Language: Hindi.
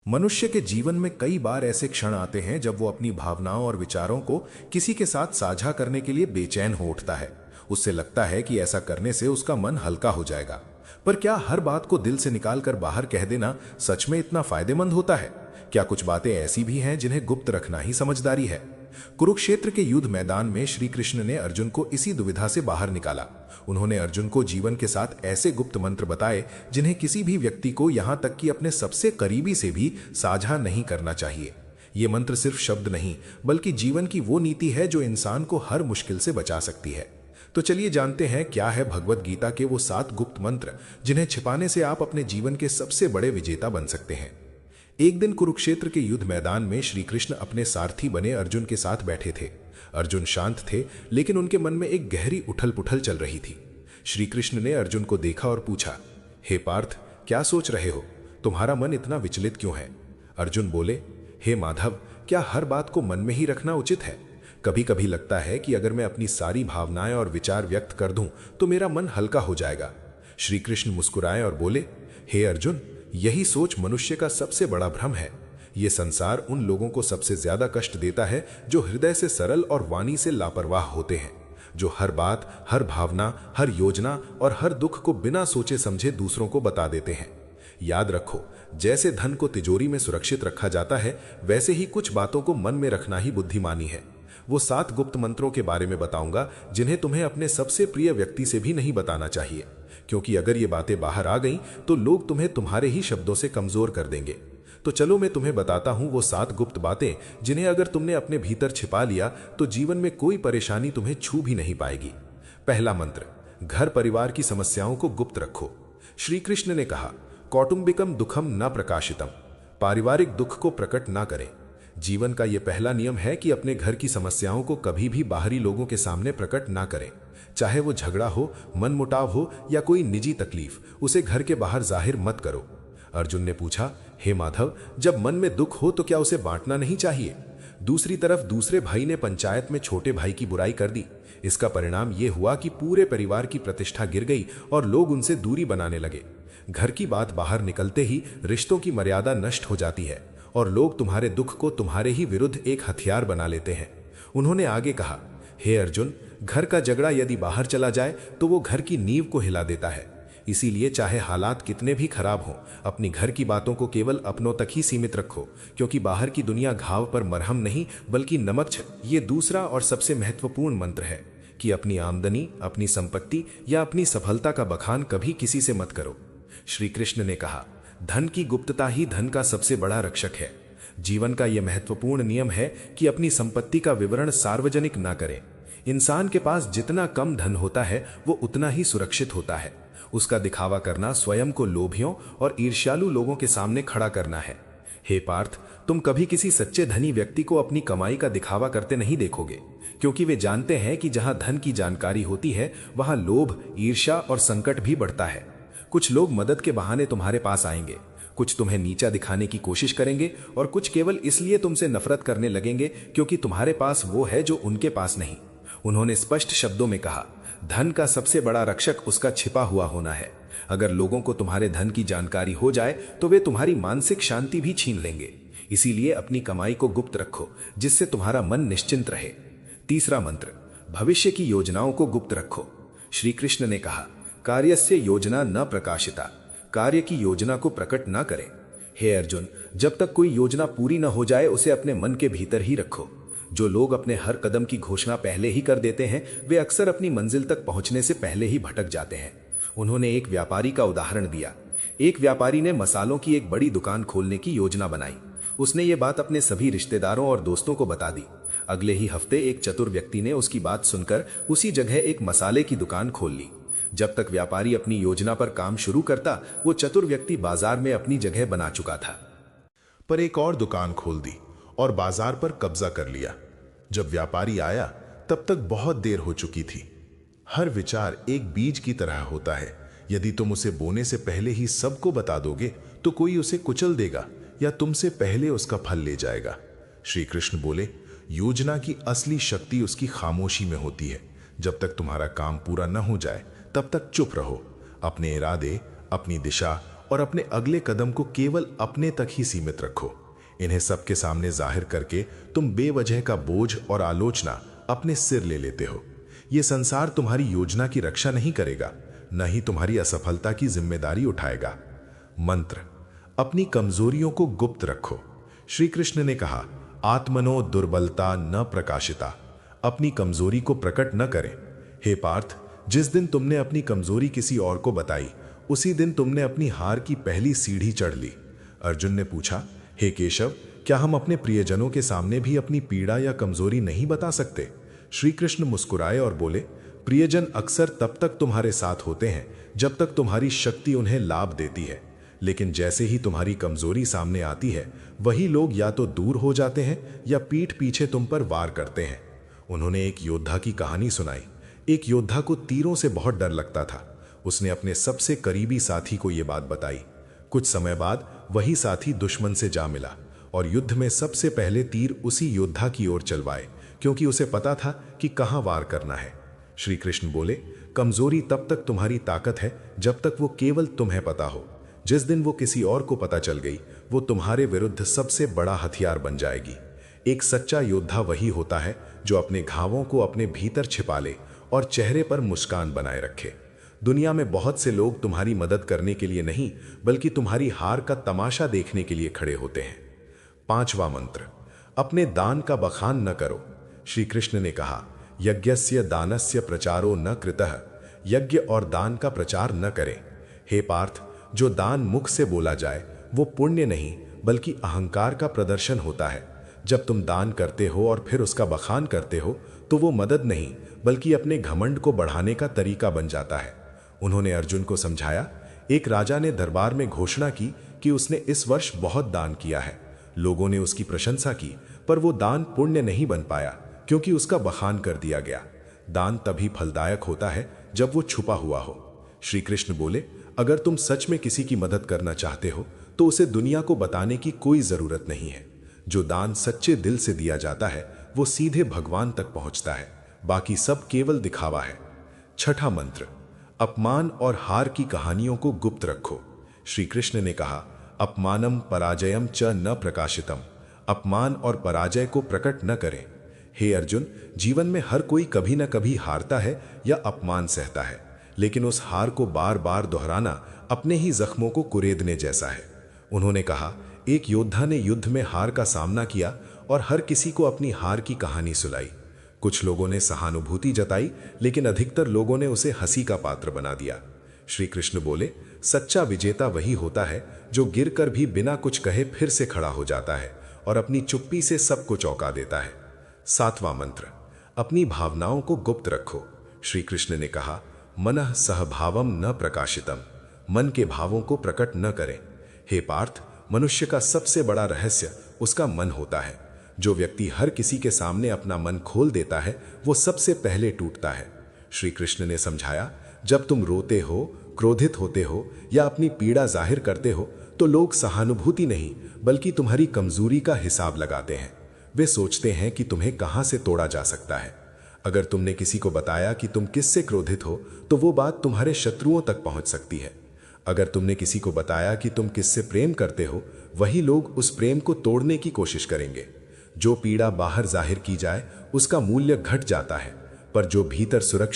मनुष्य के जीवन में कई बार ऐसे क्षण आते हैं जब वो अपनी भावनाओं और विचारों को किसी के साथ साझा करने के लिए बेचैन हो उठता है। उससे लगता है कि ऐसा करने से उसका मन हल्का हो जाएगा। पर क्या हर बात को दिल से निकालकर बाहर कह देना सच में इतना फायदेमंद होता है? क्या कुछ बातें ऐसी भी हैं जिन्हें गुप्त रखना ही समझदारी है? कुरुक्षेत्र के युद्ध मैदान में श्री कृष्ण ने अर्जुन को इसी दुविधा से बाहर निकाला। उन्होंने अर्जुन को जीवन के साथ ऐसे गुप्त मंत्र बताए जिन्हें किसी भी व्यक्ति को, यहां तक कि अपने सबसे करीबी से भी साझा नहीं करना चाहिए। ये मंत्र सिर्फ शब्द नहीं, बल्कि जीवन की वो नीति है जो इंसान को हर मुश्किल से बचा सकती है। तो चलिए जानते हैं क्या है भगवत गीता के वो 7 गुप्त मंत्र जिन्हें छिपाने से आप अपने जीवन के सबसे बड़े विजेता बन सकते हैं। एक दिन कुरुक्षेत्र के युद्ध मैदान में श्री कृष्ण अपने सारथी बने अर्जुन के साथ बैठे थे। अर्जुन शांत थे, लेकिन उनके मन में एक गहरी उथल पुथल चल रही थी। श्री कृष्ण ने अर्जुन को देखा और पूछा, हे पार्थ, क्या सोच रहे हो? तुम्हारा मन इतना विचलित क्यों है? अर्जुन बोले, हे माधव, क्या हर बात को मन में ही रखना उचित है? कभी कभी लगता है कि अगर मैं अपनी सारी भावनाएं और विचार व्यक्त कर दूं तो मेरा मन हल्का हो जाएगा। श्री कृष्ण मुस्कुराए और बोले, हे अर्जुन, यही सोच मनुष्य का सबसे बड़ा भ्रम है। ये संसार उन लोगों को सबसे ज्यादा कष्ट देता है जो हृदय से सरल और वाणी से लापरवाह होते हैं, जो हर बात, हर भावना, हर योजना और हर दुख को बिना सोचे समझे दूसरों को बता देते हैं। याद रखो, जैसे धन को तिजोरी में सुरक्षित रखा जाता है, वैसे ही कुछ बातों को मन में रखना ही बुद्धिमानी है। वो 7 गुप्त मंत्रों के बारे में बताऊंगा जिन्हें तुम्हें अपने सबसे प्रिय व्यक्ति से भी नहीं बताना चाहिए, क्योंकि अगर ये बातें बाहर आ गईं तो लोग तुम्हें तुम्हारे ही शब्दों से कमजोर कर देंगे। तो चलो मैं तुम्हें बताता हूं वो 7 गुप्त बातें जिन्हें अगर तुमने अपने भीतर छिपा लिया तो जीवन में कोई परेशानी तुम्हें छू भी नहीं पाएगी। पहला मंत्र, घर परिवार की समस्याओं को गुप्त रखो। श्री कृष्ण ने कहा, कौटुंबिकम दुखम न प्रकाशितम, पारिवारिक दुख को प्रकट ना करें। जीवन का यह पहला नियम है कि अपने घर की समस्याओं को कभी भी बाहरी लोगों के सामने प्रकट ना करें। चाहे वो झगड़ा हो, मनमुटाव हो या कोई निजी तकलीफ, उसे घर के बाहर जाहिर मत करो। अर्जुन ने पूछा, हे माधव, जब मन में दुख हो तो क्या उसे बांटना नहीं चाहिए? दूसरी तरफ दूसरे भाई ने पंचायत में छोटे भाई की बुराई कर दी। इसका परिणाम यह हुआ कि पूरे परिवार की प्रतिष्ठा गिर गई और लोग उनसे दूरी बनाने लगे। घर की बात बाहर निकलते ही रिश्तों की मर्यादा नष्ट हो जाती है और लोग तुम्हारे दुख को तुम्हारे ही विरुद्ध एक हथियार बना लेते हैं। उन्होंने आगे कहा, हे अर्जुन, घर का झगड़ा यदि बाहर चला जाए तो वो घर की नींव को हिला देता है। इसीलिए चाहे हालात कितने भी खराब हों, अपनी घर की बातों को केवल अपनों तक ही सीमित रखो, क्योंकि बाहर की दुनिया घाव पर मरहम नहीं बल्कि नमक है। ये दूसरा और सबसे महत्वपूर्ण मंत्र है कि अपनी आमदनी, अपनी संपत्ति या अपनी सफलता का बखान कभी किसी से मत करो। श्री कृष्ण ने कहा, धन की गुप्तता ही धन का सबसे बड़ा रक्षक है। जीवन का यह महत्वपूर्ण नियम है कि अपनी संपत्ति का विवरण सार्वजनिक ना करें। इंसान के पास जितना कम धन होता है वो उतना ही सुरक्षित होता है। उसका दिखावा करना स्वयं को लोभियों और ईर्ष्यालु लोगों के सामने खड़ा करना है। हे पार्थ, तुम कभी किसी सच्चे धनी व्यक्ति को अपनी कमाई का दिखावा करते नहीं देखोगे, क्योंकि वे जानते हैं कि जहां धन की जानकारी होती है वहां लोभ, ईर्ष्या और संकट भी बढ़ता है। कुछ लोग मदद के बहाने तुम्हारे पास आएंगे, कुछ तुम्हें नीचा दिखाने की कोशिश करेंगे और कुछ केवल इसलिए तुमसे नफरत करने लगेंगे क्योंकि तुम्हारे पास वो है जो उनके पास नहीं। उन्होंने स्पष्ट शब्दों में कहा, धन का सबसे बड़ा रक्षक उसका छिपा हुआ होना है। अगर लोगों को तुम्हारे धन की जानकारी हो जाए तो वे तुम्हारी मानसिक शांति भी छीन लेंगे। इसीलिए अपनी कमाई को गुप्त रखो, जिससे तुम्हारा मन निश्चिंत रहे। तीसरा मंत्र, भविष्य की योजनाओं को गुप्त रखो। श्री कृष्ण ने कहा, कार्यस्य योजना न प्रकाशिता, कार्य की योजना को प्रकट ना करें। हे अर्जुन, जब तक कोई योजना पूरी न हो जाए उसे अपने मन के भीतर ही रखो। जो लोग अपने हर कदम की घोषणा पहले ही कर देते हैं वे अक्सर अपनी मंजिल तक पहुंचने से पहले ही भटक जाते हैं। उन्होंने एक व्यापारी का उदाहरण दिया। एक व्यापारी ने मसालों की एक बड़ी दुकान खोलने की योजना बनाई। उसने ये बात अपने सभी रिश्तेदारों और दोस्तों को बता दी। अगले ही हफ्ते एक चतुर व्यक्ति ने उसकी बात सुनकर उसी जगह एक मसाले की दुकान खोल ली। जब तक व्यापारी अपनी योजना पर काम शुरू करता, वो चतुर व्यक्ति बाजार में अपनी जगह बना चुका था। पर एक और दुकान खोल दी और बाजार पर कब्जा कर लिया। जब व्यापारी आया तब तक बहुत देर हो चुकी थी। हर विचार एक बीज की तरह होता है। यदि तुम उसे बोने से पहले ही सबको बता दोगे तो कोई उसे कुचल देगा या तुमसे पहले उसका फल ले जाएगा। श्री कृष्ण बोले, योजना की असली शक्ति उसकी खामोशी में होती है। जब तक तुम्हारा काम पूरा न हो जाए तब तक चुप रहो। अपने इरादे, अपनी दिशा और अपने अगले कदम को केवल अपने तक ही सीमित रखो। इन्हें सबके सामने जाहिर करके तुम बेवजह का बोझ और आलोचना अपने सिर ले लेते हो। यह संसार तुम्हारी योजना की रक्षा नहीं करेगा, न ही तुम्हारी असफलता की जिम्मेदारी उठाएगा। मंत्र, अपनी कमजोरियों को गुप्त रखो। श्री कृष्ण ने कहा, आत्मनो दुर्बलता न प्रकाशिता। अपनी कमजोरी को प्रकट न करें। हे पार्थ, जिस दिन तुमने अपनी कमजोरी किसी और को बताई, उसी दिन तुमने अपनी हार की पहली सीढ़ी चढ़ ली। अर्जुन ने पूछा, हे केशव, क्या हम अपने प्रियजनों के सामने भी अपनी पीड़ा या कमजोरी नहीं बता सकते? श्री कृष्ण मुस्कुराए और बोले, प्रियजन अक्सर तब तक तुम्हारे साथ होते हैं जब तक तुम्हारी शक्ति उन्हें लाभ देती है, लेकिन जैसे ही तुम्हारी कमजोरी सामने आती है, वही लोग या तो दूर हो जाते हैं या पीठ पीछे तुम पर वार करते हैं। उन्होंने एक योद्धा की कहानी सुनाई। एक योद्धा को तीरों से बहुत डर लगता था। उसने अपने सबसे करीबी साथी को यह बात बताई। कुछ समय बाद वही साथी दुश्मन से जा मिला और युद्ध में सबसे पहले तीर उसी योद्धा की ओर चलवाए, क्योंकि उसे पता था कि कहां वार करना है। श्री कृष्ण बोले, कमजोरी तब तक तुम्हारी ताकत है जब तक वो केवल तुम्हें पता हो। जिस दिन वो किसी और को पता चल गई, वो तुम्हारे विरुद्ध सबसे बड़ा हथियार बन जाएगी। एक सच्चा योद्धा वही होता है जो अपने घावों को अपने भीतर छिपा ले और चेहरे पर मुस्कान बनाए रखे। दुनिया में बहुत से लोग तुम्हारी मदद करने के लिए नहीं, बल्कि तुम्हारी हार का तमाशा देखने के लिए खड़े होते हैं। 5वां मंत्र, अपने दान का बखान न करो। श्री कृष्ण ने कहा, यज्ञस्य दानस्य प्रचारो न कृतः। यज्ञ और दान का प्रचार न करें। हे पार्थ, जो दान मुख से बोला जाए वो पुण्य नहीं बल्कि अहंकार का प्रदर्शन होता है। जब तुम दान करते हो और फिर उसका बखान करते हो तो वो मदद नहीं बल्कि अपने घमंड को बढ़ाने का तरीका बन जाता है। उन्होंने अर्जुन को समझाया, एक राजा ने दरबार में घोषणा की कि उसने इस वर्ष बहुत दान किया है। लोगों ने उसकी प्रशंसा की, पर वो दान पुण्य नहीं बन पाया क्योंकि उसका बखान कर दिया गया। दान तभी फलदायक होता है जब वो छुपा हुआ हो। श्री कृष्ण बोले, अगर तुम सच में किसी की मदद करना चाहते हो तो उसे दुनिया को बताने की कोई जरूरत नहीं है। जो दान सच्चे दिल से दिया जाता है वो सीधे भगवान तक पहुंचता है, बाकी सब केवल दिखावा है। 6ठा मंत्र, अपमान और हार की कहानियों को गुप्त रखो। श्री कृष्ण ने कहा, अपमानम पराजयम च न प्रकाशितम। अपमान और पराजय को प्रकट न करें। हे अर्जुन, जीवन में हर कोई कभी न कभी हारता है या अपमान सहता है, लेकिन उस हार को बार बार दोहराना अपने ही जख्मों को कुरेदने जैसा है। उन्होंने कहा, एक योद्धा ने युद्ध में हार का सामना किया और हर किसी को अपनी हार की कहानी सुनाई। कुछ लोगों ने सहानुभूति जताई, लेकिन अधिकतर लोगों ने उसे हंसी का पात्र बना दिया। श्री कृष्ण बोले, सच्चा विजेता वही होता है जो गिरकर भी बिना कुछ कहे फिर से खड़ा हो जाता है और अपनी चुप्पी से सबको चौंका देता है। 7वां मंत्र, अपनी भावनाओं को गुप्त रखो। श्री कृष्ण ने कहा, मनः सहभावम न प्रकाशितम। मन के भावों को प्रकट न करें। हे पार्थ, मनुष्य का सबसे बड़ा रहस्य उसका मन होता है। जो व्यक्ति हर किसी के सामने अपना मन खोल देता है वो सबसे पहले टूटता है। श्री कृष्ण ने समझाया, जब तुम रोते हो, क्रोधित होते हो या अपनी पीड़ा जाहिर करते हो तो लोग सहानुभूति नहीं बल्कि तुम्हारी कमजोरी का हिसाब लगाते हैं। वे सोचते हैं कि तुम्हें कहां से तोड़ा जा सकता है। अगर तुमने किसी को बताया कि तुम किससे क्रोधित हो तो वो बात तुम्हारे शत्रुओं तक पहुंच सकती है। अगर तुमने किसी को बताया कि तुम किससे प्रेम करते हो, वही लोग उस प्रेम को तोड़ने की कोशिश करेंगे। जो पीड़ा बाहर जाहिर की जाए उसका मूल्य घट जाता है, पर जो भीतर सुरक्षित